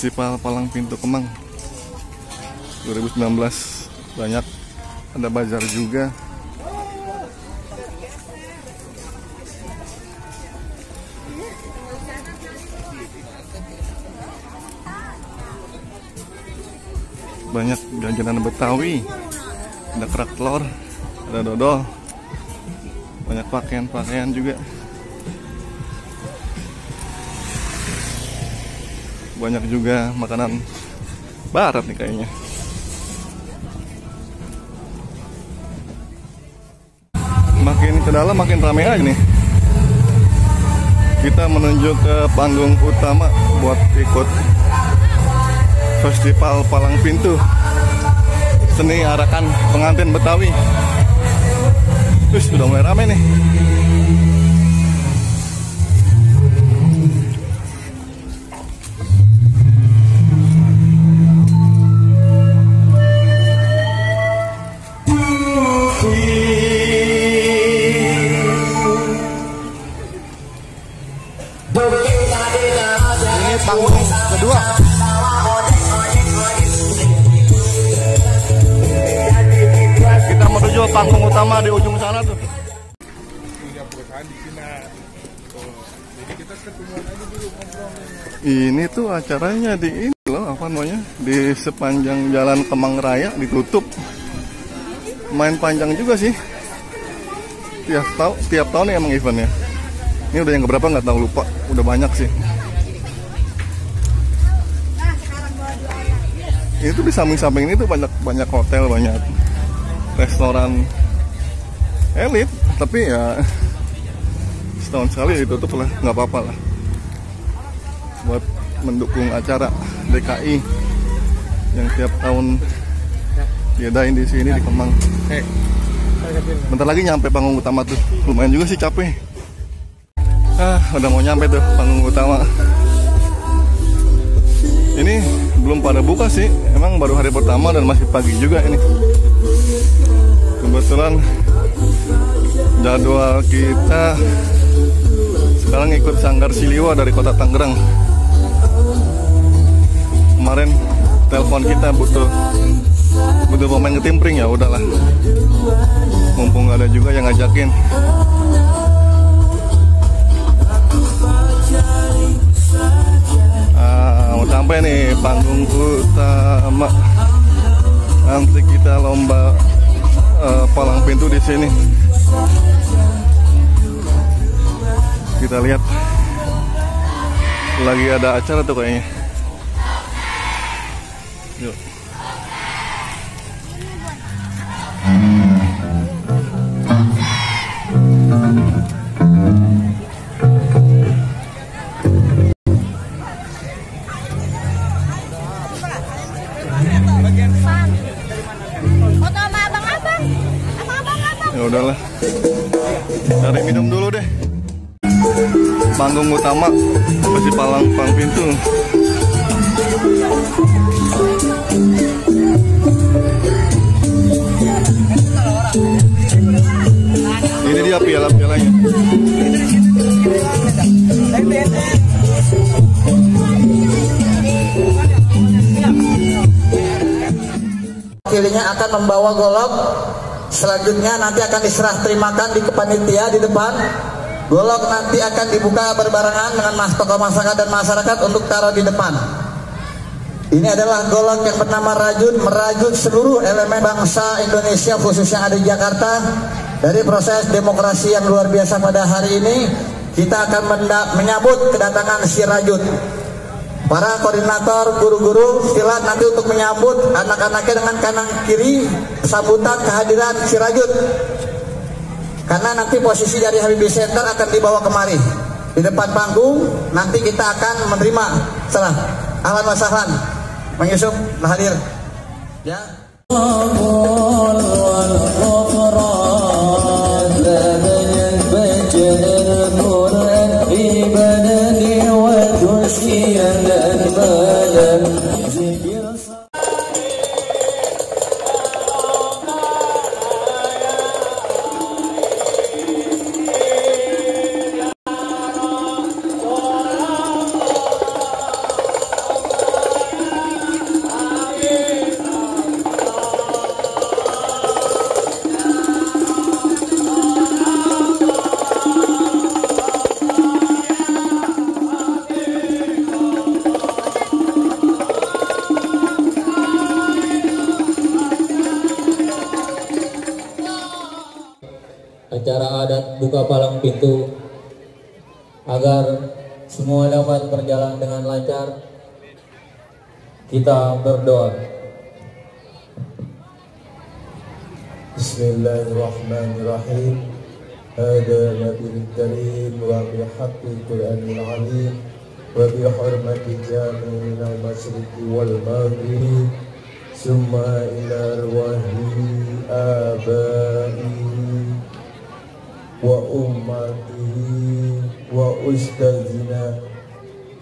Festival Palang Pintu Kemang 2019. Banyak, ada bazar juga. Banyak jajanan Betawi, ada kerak telur, ada dodol, banyak pakaian-pakaian juga. Banyak juga makanan barat nih kayaknya. Makin ke dalam makin ramai aja nih. Kita menuju ke panggung utama buat ikut Festival Palang Pintu, seni arakan pengantin Betawi. Terus sudah mulai ramai nih. Ini panggung kedua. Kita menuju panggung utama di ujung sana tuh. Ini tuh acaranya di ini loh, apa namanya? Di sepanjang Jalan Kemang Raya ditutup. Main panjang juga sih. Tiap tahun ya emang eventnya. Ini udah yang keberapa nggak tahu, lupa. Udah banyak sih. Ini tuh di samping-samping ini tuh banyak hotel, banyak restoran elit, tapi ya setahun sekali ditutup lah, nggak apa-apa lah. Buat mendukung acara DKI yang tiap tahun diadain di sini di Kemang. Bentar lagi nyampe panggung utama tuh, lumayan juga sih capek. Udah mau nyampe tuh panggung utama. Ini belum pada buka sih, emang baru hari pertama dan masih pagi juga ini. Kebetulan jadwal kita sekarang ikut Sanggar Siliwa dari kota Tangerang. Kemarin telepon kita butuh pemain ngetimpring, ya udahlah. Mumpung ada juga yang ngajakin. Mau sampai nih panggung utama. Nanti kita lomba palang pintu di sini. Kita lihat lagi ada acara tuh kayaknya. Yuk. Ya udahlah, cari minum dulu deh. Panggung utama masih palang pintu. Ini dia piala-pialanya. Wakilnya akan membawa golok. Selanjutnya nanti akan diserah terimakan di kepanitia di depan. Golok nanti akan dibuka berbarengan dengan tokoh masyarakat dan masyarakat untuk taruh di depan. Ini adalah golok yang bernama rajut, merajut seluruh elemen bangsa Indonesia khususnya ada di Jakarta. Dari proses demokrasi yang luar biasa pada hari ini, kita akan menyambut kedatangan si rajut. Para koordinator, guru-guru, silat nanti untuk menyambut anak-anaknya dengan kanan kiri sambutan kehadiran si rajut. Karena nanti posisi dari Habibie Center akan dibawa kemari di depan panggung. Nanti kita akan menerima salam. Ahlan wa sahlan. Bang Yusuf hadir. Ya. Secara adat buka palang pintu agar semua dapat berjalan dengan lancar. Kita berdoa. Bismillahirrahmanirrahim. Hada nabiyul karim wa bihaqqil Qur'anil azim wa bi hurmati jami'il masyriqi wal maghribi summa ila arwahi abaihi wa ummatihi wa ustazina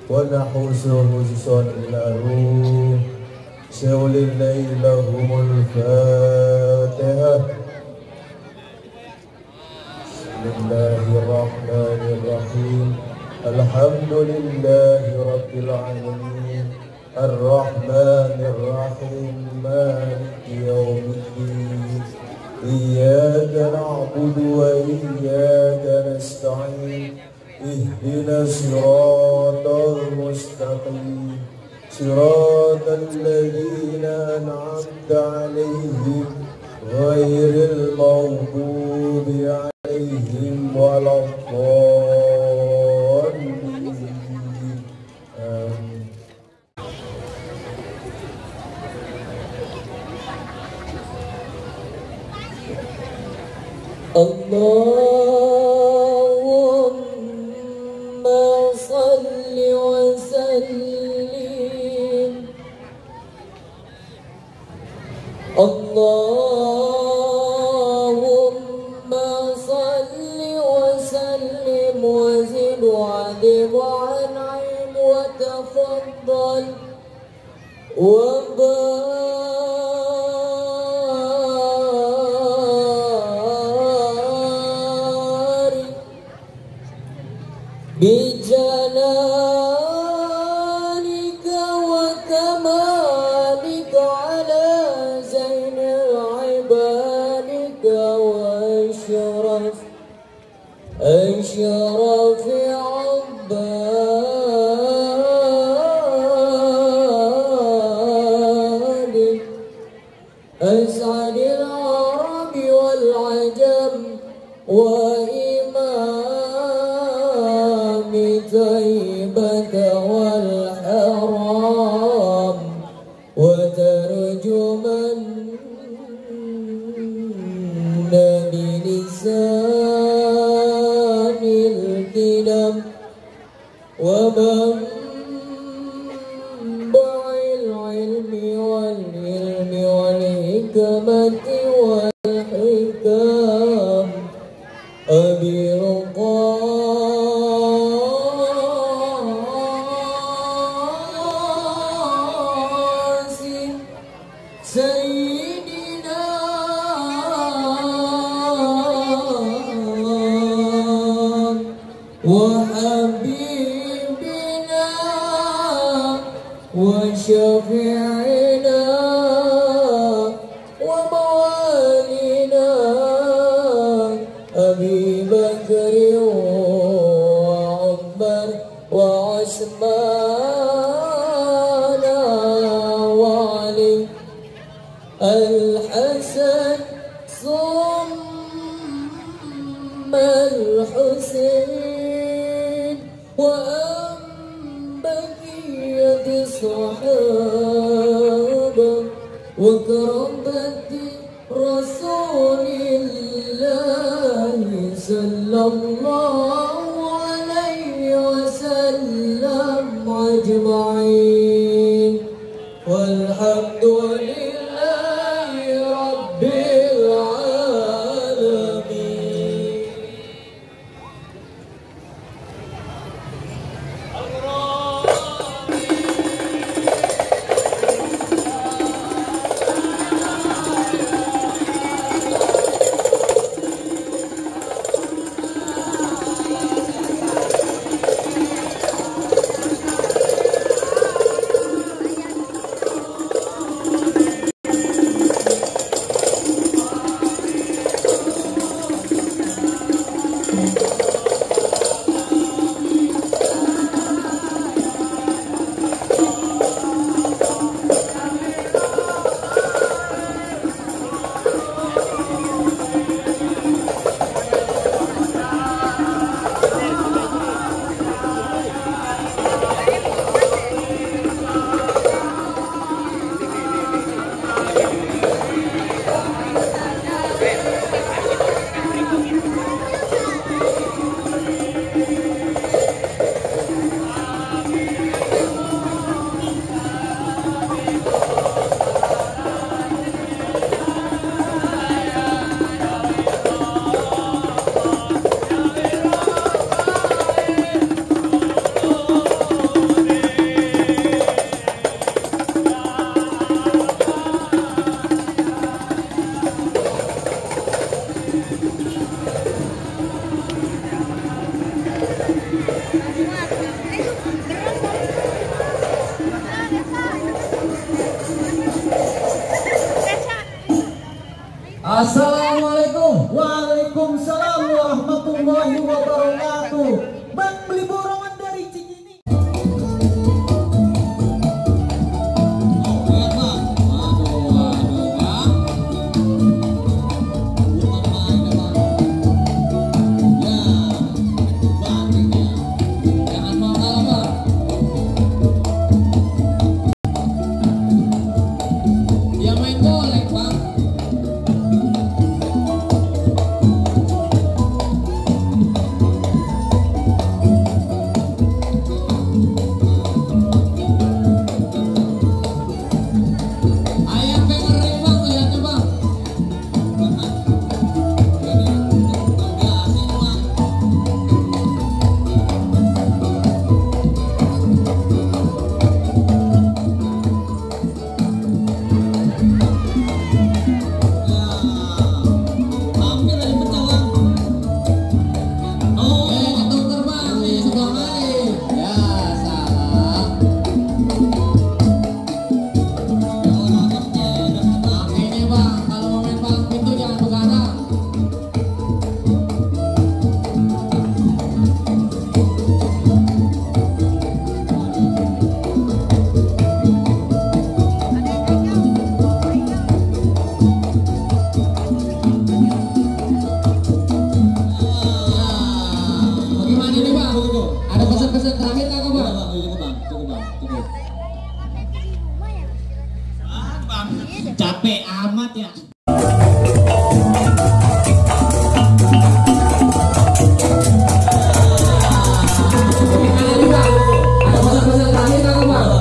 wa nahusuhu ila ruh syawlil laylahumul fatihah. Bismillahirrahmanirrahim. Alhamdulillahi rabbil alamin. Ar-Rahmanir-Rahim. Maliki yaumiddin. Iyyaka na'budu wa iyyaka nasta'in. Ihdinas siratal mustaqim. Siratal ladzina an'amta 'alaihim ghairil maghdubi 'alaihim waladdallin. Amin. Allahumma salli wa sallim. Allahumma salli wa sallim wa zid wa adib wa an'im wa tafaddal wa barik bijalalika wa kamalika ala zainil ibadika wa ashrafi عبادك أسعد العرب والعجم وإمام طيبة والحرام وترجمن بلسان الكلام ومنبع العلم والحكمة والحكام أبي القاسم سيدنا وحبيبنا وشفيعنا وموالينا أبي بكر وعمر وعثمان وعلي الحسن ثم الحسين وأنبياء الصحابة وكرامة رسول الله صلى الله عليه وسلم أجمعين والحمد لله رب العالمين. Assalamualaikum. Waalaikumsalam warahmatullahi wabarakatuh. Bang beli borongan dari Cikini. Ada pesan-pesan terakhir nggak Bang? Cukup. Capek amat ya. Ada pesan-pesan terakhir nggak Bang?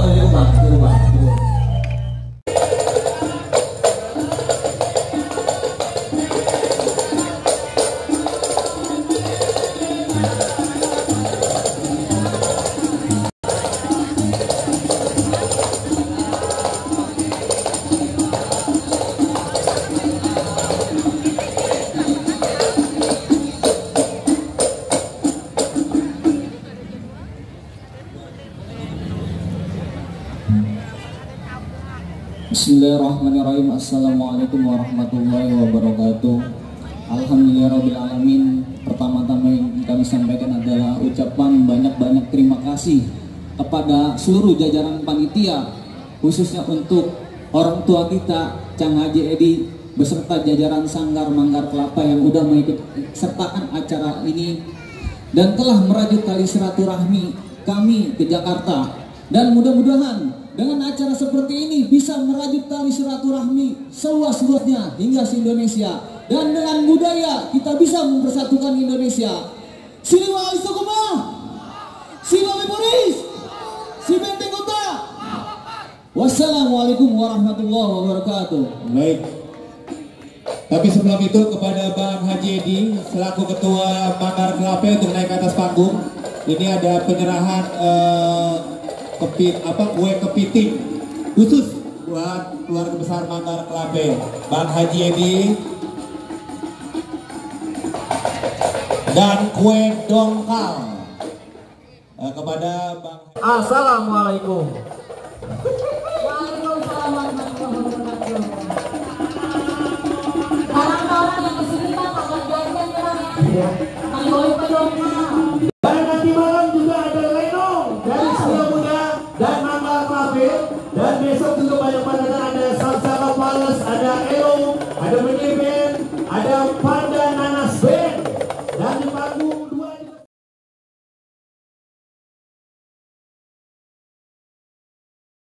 Bismillahirrahmanirrahim. Assalamualaikum warahmatullahi wabarakatuh. Alhamdulillahirrahmanirrahim. Pertama-tama yang kami sampaikan adalah ucapan banyak-banyak terima kasih kepada seluruh jajaran panitia, khususnya untuk orang tua kita Cang Haji Edi beserta jajaran Sanggar Manggar Kelapa yang sudah mengikut sertakan acara ini dan telah merajut tali silaturahmi kami ke Jakarta. Dan mudah-mudahan dengan acara seperti ini bisa merajut tali silaturahmi seluas-luasnya hingga se-Indonesia. Dan dengan budaya kita bisa mempersatukan Indonesia. Siliwa Istokumah, Siliwa Boris, Si Benteng Kota. Wassalamualaikum warahmatullahi wabarakatuh. Baik. Tapi sebelum itu kepada Bang Haji Edi selaku Ketua Manggar Kelapa untuk naik ke atas panggung. Ini ada penyerahan kue kepiting khusus buat keluarga besar Manggar Kelapa. Bang Haji Edi dan kue dongkal kepada Bang. Assalamualaikum. Waalaikumsalam warahmatullahi wabarakatuh. Orang-orang yang kesini Bang akan jajan ya Bang ya. Bang boleh pedongkal. Dan nanti malam juga ada lenong dari Setia Muda dan Manggar Kelapa. Dan besok juga banyak banget ada salsa kapalas, ada elo, ada